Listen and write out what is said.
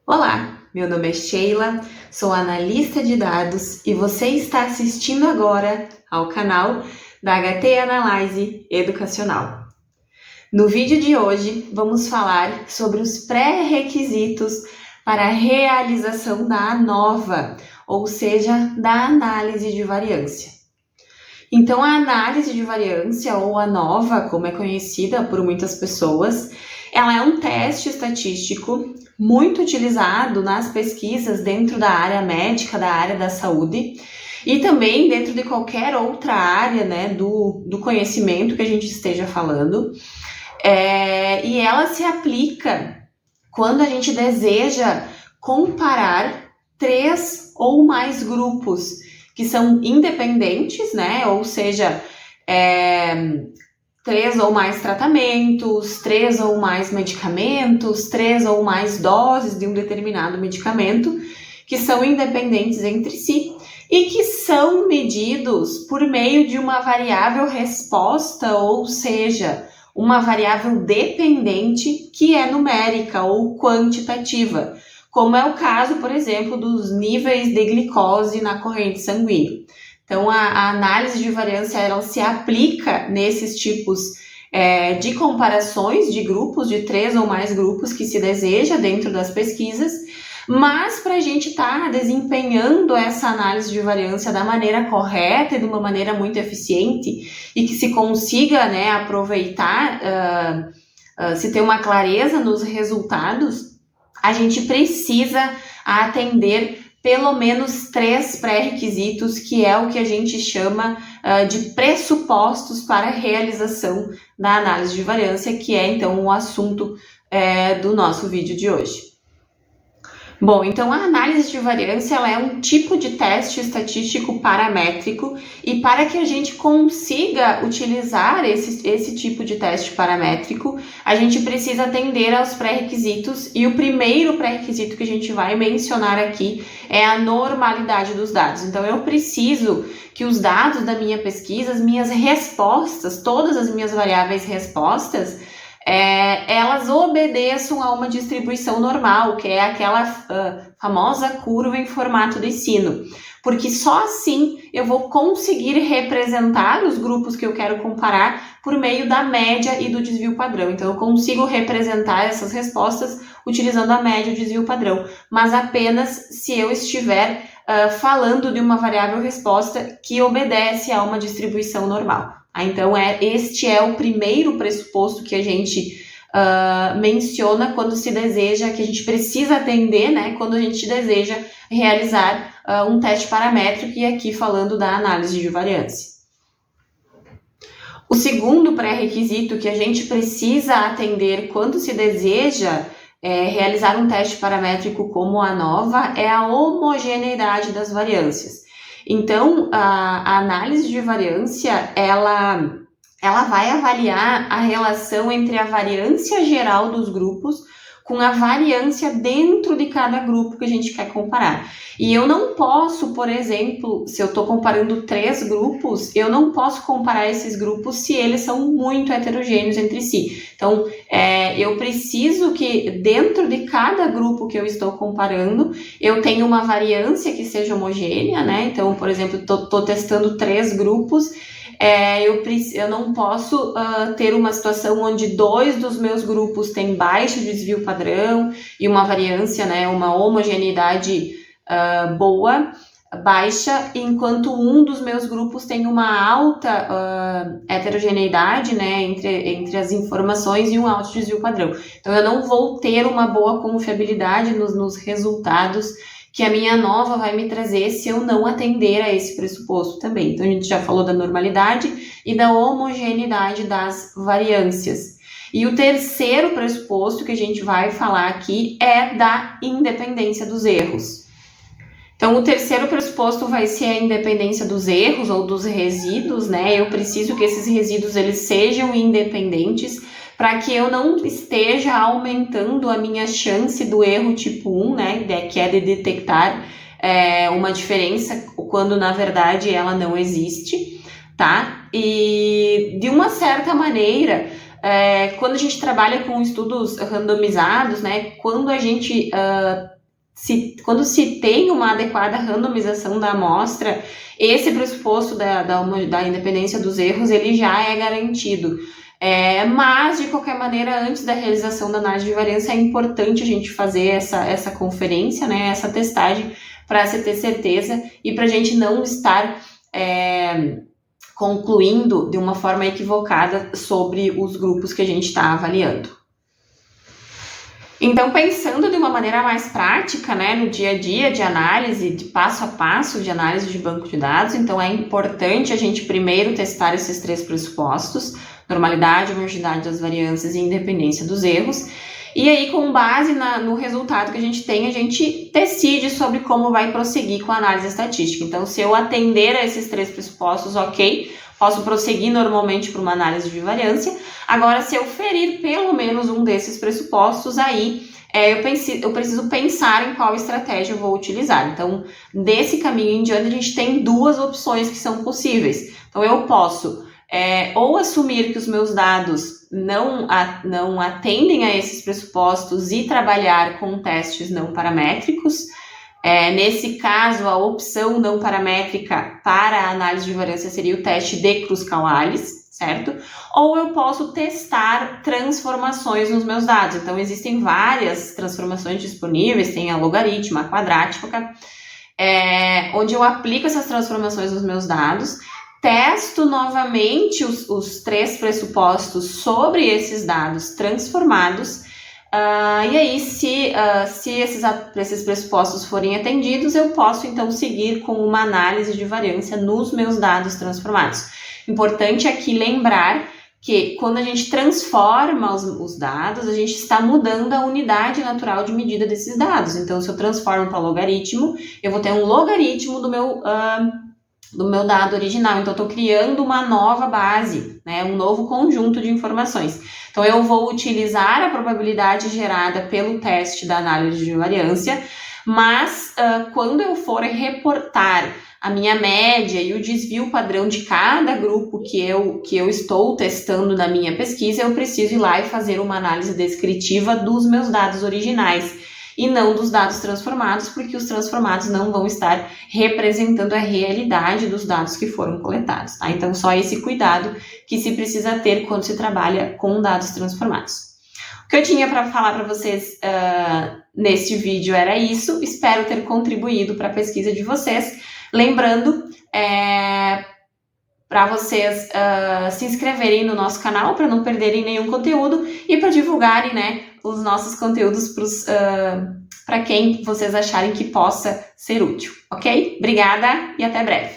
Olá, meu nome é Sheila, sou analista de dados e você está assistindo agora ao canal da HT Analyze Educacional. No vídeo de hoje, vamos falar sobre os pré-requisitos para a realização da ANOVA, ou seja, da análise de variância. Então, a análise de variância, ou ANOVA, como é conhecida por muitas pessoas, ela é um teste estatístico muito utilizado nas pesquisas dentro da área médica, da área da saúde, e também dentro de qualquer outra área, né, do conhecimento que a gente esteja falando. E ela se aplica quando a gente deseja comparar 3 ou mais grupos que são independentes, né, ou seja, 3 ou mais tratamentos, 3 ou mais medicamentos, 3 ou mais doses de um determinado medicamento, que são independentes entre si e que são medidos por meio de uma variável resposta, ou seja, uma variável dependente que é numérica ou quantitativa, como é o caso, por exemplo, dos níveis de glicose na corrente sanguínea. Então, a análise de variância ela se aplica nesses tipos de comparações de grupos, de 3 ou mais grupos que se deseja dentro das pesquisas, mas para a gente estar desempenhando essa análise de variância da maneira correta e de uma maneira muito eficiente e que se consiga, né, aproveitar, se ter uma clareza nos resultados, a gente precisa atender pelo menos 3 pré-requisitos, que é o que a gente chama de pressupostos para a realização da análise de variância, que é então o assunto do nosso vídeo de hoje. Bom, então a análise de variância ela é um tipo de teste estatístico paramétrico e para que a gente consiga utilizar esse tipo de teste paramétrico, a gente precisa atender aos pré-requisitos e o primeiro pré-requisito que a gente vai mencionar aqui é a normalidade dos dados. Então eu preciso que os dados da minha pesquisa, as minhas respostas, todas as minhas variáveis respostas, elas obedeçam a uma distribuição normal, que é aquela famosa curva em formato de sino, porque só assim eu vou conseguir representar os grupos que eu quero comparar por meio da média e do desvio padrão. Então eu consigo representar essas respostas utilizando a média e o desvio padrão, mas apenas se eu estiver falando de uma variável resposta que obedece a uma distribuição normal. Então, este é o primeiro pressuposto que a gente menciona quando se deseja, que a gente precisa atender, né, quando a gente deseja realizar um teste paramétrico, e aqui falando da análise de variância. O segundo pré-requisito que a gente precisa atender quando se deseja realizar um teste paramétrico como a ANOVA é a homogeneidade das variâncias. Então, a análise de variância, ela vai avaliar a relação entre a variância geral dos grupos com a variância dentro de cada grupo que a gente quer comparar. E eu não posso, por exemplo, se eu estou comparando 3 grupos, eu não posso comparar esses grupos se eles são muito heterogêneos entre si. Então, eu preciso que dentro de cada grupo que eu estou comparando, eu tenha uma variância que seja homogênea, né? Então, por exemplo, estou testando 3 grupos, eu não posso ter uma situação onde 2 dos meus grupos têm baixo desvio padrão e uma variância, né, uma homogeneidade baixa, enquanto um dos meus grupos tem uma alta heterogeneidade, né, entre as informações e um alto desvio padrão. Então, eu não vou ter uma boa confiabilidade nos resultados que a minha ANOVA vai me trazer se eu não atender a esse pressuposto também. Então, a gente já falou da normalidade e da homogeneidade das variâncias. E o terceiro pressuposto que a gente vai falar aqui é da independência dos erros. Então, o terceiro pressuposto vai ser a independência dos erros ou dos resíduos, né? Eu preciso que esses resíduos eles sejam independentes para que eu não esteja aumentando a minha chance do erro tipo 1, né? Que é de detectar uma diferença quando, na verdade, ela não existe, tá? E, de uma certa maneira, quando a gente trabalha com estudos randomizados, né? Quando a gente quando se tem uma adequada randomização da amostra, esse pressuposto da independência dos erros, ele já é garantido. Mas, de qualquer maneira, antes da realização da análise de variância, é importante a gente fazer essa conferência, né, essa testagem, para se ter certeza e para a gente não estar concluindo de uma forma equivocada sobre os grupos que a gente está avaliando. Então, pensando de uma maneira mais prática, né, no dia a dia de análise, de passo a passo de análise de banco de dados, então é importante a gente primeiro testar esses 3 pressupostos: normalidade, homogeneidade das variâncias e independência dos erros. E aí, com base no resultado que a gente tem, a gente decide sobre como vai prosseguir com a análise estatística. Então, se eu atender a esses 3 pressupostos, ok, posso prosseguir normalmente para uma análise de variância. Agora, se eu ferir pelo menos um desses pressupostos, aí eu preciso pensar em qual estratégia eu vou utilizar. Então, desse caminho em diante, a gente tem 2 opções que são possíveis. Então, eu posso ou assumir que os meus dados não atendem a esses pressupostos e trabalhar com testes não paramétricos. Nesse caso, a opção não paramétrica para a análise de variância seria o teste de Kruskal-Wallis, certo? Ou eu posso testar transformações nos meus dados. Então, existem várias transformações disponíveis, tem a logarítmica, a quadrática, onde eu aplico essas transformações nos meus dados, testo novamente os 3 pressupostos sobre esses dados transformados, e aí, se esses pressupostos forem atendidos, eu posso então seguir com uma análise de variância nos meus dados transformados. Importante aqui lembrar que quando a gente transforma os dados, a gente está mudando a unidade natural de medida desses dados. Então, se eu transformo para logaritmo, eu vou ter um logaritmo do meu dado original. Então, eu estou criando uma nova base, né, um novo conjunto de informações. Então, eu vou utilizar a probabilidade gerada pelo teste da análise de variância, mas quando eu for reportar a minha média e o desvio padrão de cada grupo que eu estou testando na minha pesquisa, eu preciso ir lá e fazer uma análise descritiva dos meus dados originais e não dos dados transformados, porque os transformados não vão estar representando a realidade dos dados que foram coletados, tá? Então, só esse cuidado que se precisa ter quando se trabalha com dados transformados. O que eu tinha para falar para vocês neste vídeo era isso. Espero ter contribuído para a pesquisa de vocês. Lembrando, para vocês se inscreverem no nosso canal para não perderem nenhum conteúdo e para divulgarem, né, os nossos conteúdos para quem vocês acharem que possa ser útil, ok? Obrigada e até breve!